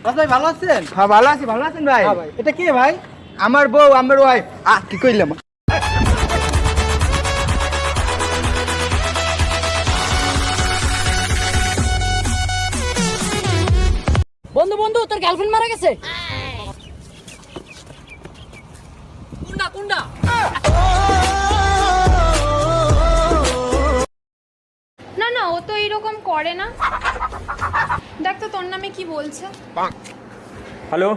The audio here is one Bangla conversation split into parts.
ভাই ভালো আছেন? হ্যাঁ ভালো আছি, ভালো আছেন ভাই? হ্যাঁ ভাই। এটা কে ভাই? আমার বউ, আমার ওয়াইফ। কি কইলাম? বন্ধু বন্ধু তোর গার্লফ্রেন্ড মারা গেছে। কুন্ডা কুন্ডা। না না, ও তো এইরকম করে না। দেখ তো তোর নামে কি বলছে। হ্যালো,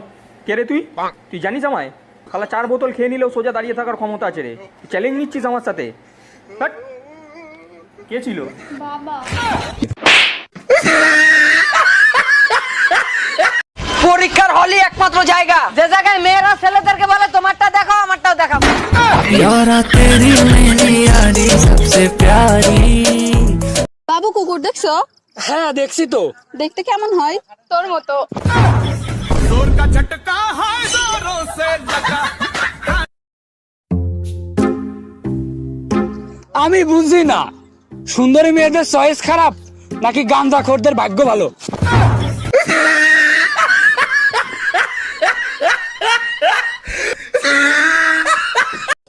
কে রে তুই? তুই জানিস আমায়? খালা 4 বোতল খেয়ে নিলেও সোজা দাঁড়িয়ে থাকার ক্ষমতা আছে রে। চ্যালেঞ্জ নিচ্ছিস আমার সাথে? হাট। কে ছিল? বাবা। পরীক্ষার হলই একমাত্র জায়গা যে জায়গায় মেয়েরা ছেলেদেরকে বলে তোমারটা দেখাও আমারটাও দেখাবো। বাবু কুকুর দেখছো? হ্যাঁ দেখছি তো। দেখতে কেমন হয়? তোর মতো। আমি বুঝি না সুন্দরী মেয়েদের চয়েস খারাপ নাকি গাঁজাখোরদের ভাগ্য ভালো।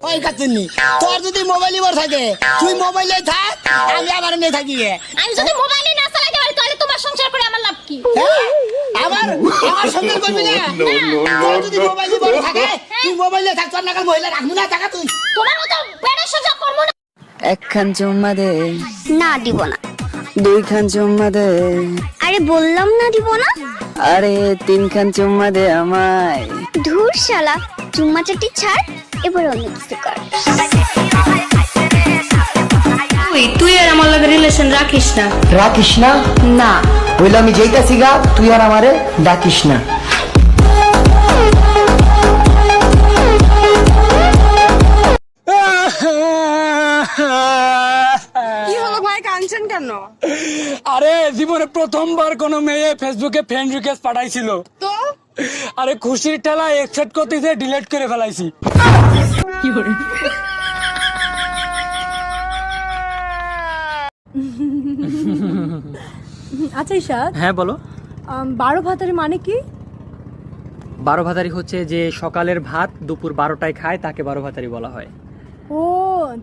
ওই কাচ্চুন্নি, তোর যদি মোবাইল ইবার থাকে তুই মোবাইলে থাক, আমি আমার নিয়ে থাকি। আমি যদি মোবাইলে না চালাতে পারি তাহলে তোমার সংসার করে আমার লাভ কি? আমার আমার সঙ্গে করবি না। তোর যদি মোবাইল ইবার থাকে তুই মোবাইলে থাক, তোর নাকাল মহিলা রাখবি না, টাকা তুই তোমার মতো বেড়ে সোজা করব না। একখান চুম্মা দে। না দিব না। দুইখান চুম্মা দে। আরে বললাম না দিব না। আরে তিনখান চুম্মা দে আমায়। ধুর শালা, চুম্মা চাটি ছাড়, এবার অন্য কিছু কর। তুই আর আমার লাগে রিলেশন রাখিস না। রাখিস না? না বললাম আমি যেইতাছি গা, তুই আর আমারে ডাকিস না। কি হলো ভাই, কাঁদছেন কেন? আরে জীবনে প্রথমবার কোনো মেয়ে ফেসবুকে ফ্রেন্ড রিকোয়েস্ট পাঠাইছিল তো আরে খুশির ঠেলা একসেপ্ট করতে যে ডিলিট করে ফেলাইছি। আচ্ছা ঈশাদ, হ্যাঁ বলো। 12 ভাতারি মানে কি? 12 ভাতারি হচ্ছে যে সকালের ভাত দুপুর 12টায় খায়, তাকে 12 ভাতারি বলা হয়। ও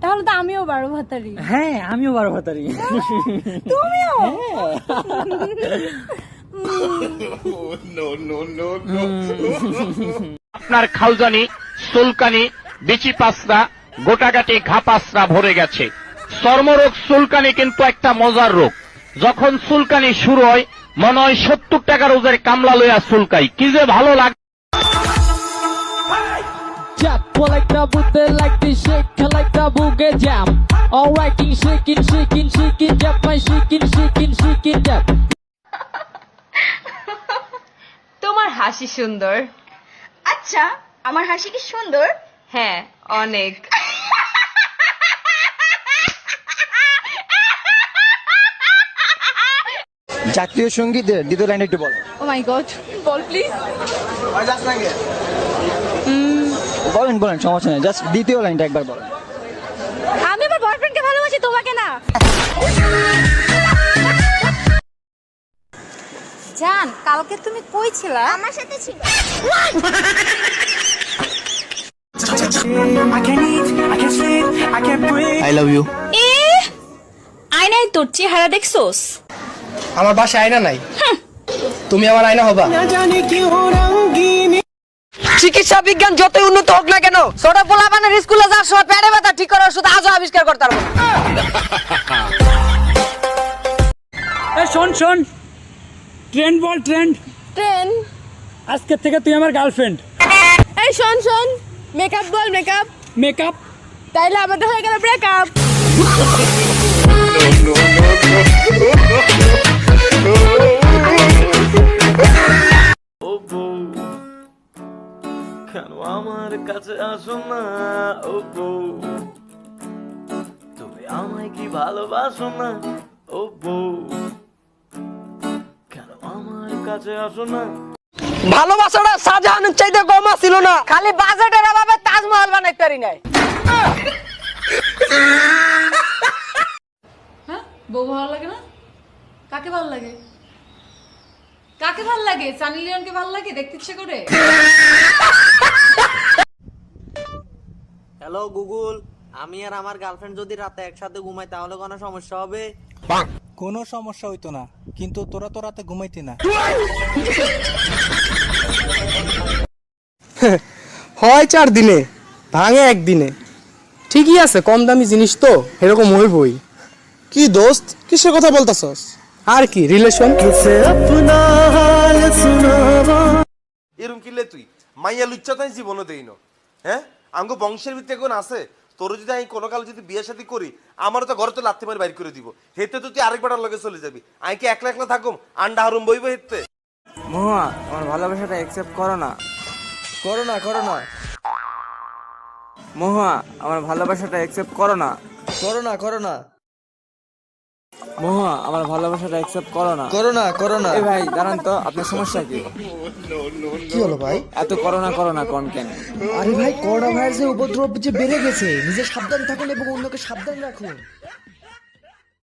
তাহলে তো আমিও 12 ভাতারি। হ্যাঁ আমিও 12 ভাতারি। তুমিও? আপনার খাউজানি, সুলকানি, বিচি পাসরা, গোটাগাটি ঘাপাসরা ভরে গেছে। চর্মরোগ সুলকানি কিন্তু একটা মজার রোগ। যখন সুলকানি শুরু হয় মনে হয় 70 টাকা রোজের কামলা লইয়া সুলকাই, কি যে ভালো লাগে। Like the Buddha, like the shake, like the boogie jam. All right, shaking, shaking, shaking, jump, my shaking, shaking, shaking, jump. তোমার হাসি সুন্দর। আচ্ছা, আমার হাসি কি সুন্দর? হ্যাঁ অনেক। জাতীয় সঙ্গীতের দ্বিতীয় লাইন একটু বল। ও মাই গড, বল প্লিজ। বলেন বলেন, সমস্যা নেই, জাস্ট দ্বিতীয় লাইনটা একবার বলেন। আমি আমার বয়ফ্রেন্ডকে ভালোবাসি, তোমাকে না। জান, কালকে তুমি কই ছিলা? আমার সাথে ছিল। I love you. আয়নায় তোর চেহারা দেখছোস? আমার বাসায় আয়না নাই, তুমি আমার আয়না হবা। চিকিৎসা বিজ্ঞান যতই উন্নত হোক না কেন, ছোট পোলাপানের স্কুলে যাওয়ার সময় পেটে ব্যথা ঠিক করার ওষুধ আজও আবিষ্কার করতে পারবো না। শোন শোন, ট্রেন্ড বল, ট্রেন্ড। ট্রেন। আজকে থেকে তুই আমার গার্লফ্রেন্ড। এই শোন শোন, মেকআপ বল, মেকআপ। মেকআপ? তাইলে আমাদের হয়ে গেল ব্রেকআপ। কেন আমার কাছে আসো না ও বউ, তুমি আমায় কি ভালোবাসো না ও বউ, কেন আমার কাছে আসো না। ভালোবাসাটা শাহজাহানের চাইতে কম ছিল না, খালি বাজেটের অভাবে তাজমহল বানাইতে পারি নাই। হ্যাঁ বউ ভালো লাগে না? কাকে ভালো লাগে? কাকে ভাল লাগে? সানি লিওনকে ভাল লাগে? দেখতে ইচ্ছে করে? হ্যালো গুগল, আমি আর আমার গার্লফ্রেন্ড যদি রাতে একসাথে ঘুমাই তাহলে কোনো সমস্যা হবে? কোনো সমস্যা হইতো না, কিন্তু তোরা তো রাতে ঘুমাইতি না। হয় 4 দিনে, ভাঙে 1 দিনে। ঠিকই আছে, কম দামি জিনিস তো এরকম হইবই। কি দোস্ত, কিসের কথা বলতাছস? আর কি রিলেশন। এরম কিলে তুই মাইয়া লুচ্চা তাই জীবনও দেই না। হ্যাঁ, আঙ্গ বংশের ভিতরে কোন আছে? তোর যদি আমি কোনো কাল যদি বিয়ে শাদী করি, আমারও তো ঘরে তো লাথি মারি বাইর করে দিব। হেতে তো তুই আরেক বেটার লগে চলে যাবি। আমি কি একলা একলা থাকুম? আন্ডা হারুম বইব হেতে। মহুয়া, আমার ভালোবাসাটা অ্যাকসেপ্ট করো না। করো না, করো না। মহুয়া, আমার ভালোবাসাটা অ্যাকসেপ্ট করো না। করো না, করো না। মহুয়া, আমার ভালোবাসাটা অ্যাকসেপ্ট করো না। করো না, করো না। এই ভাই দাঁড়ান তো, আপনার সমস্যা কি? কি হলো ভাই? এত করোনা কোন কেন? আরে ভাই, করোনা ভাইরাসের উপদ্রব যে বেড়ে গেছে, নিজে সাবধান থাকুন এবং অন্যকে সাবধান রাখুন।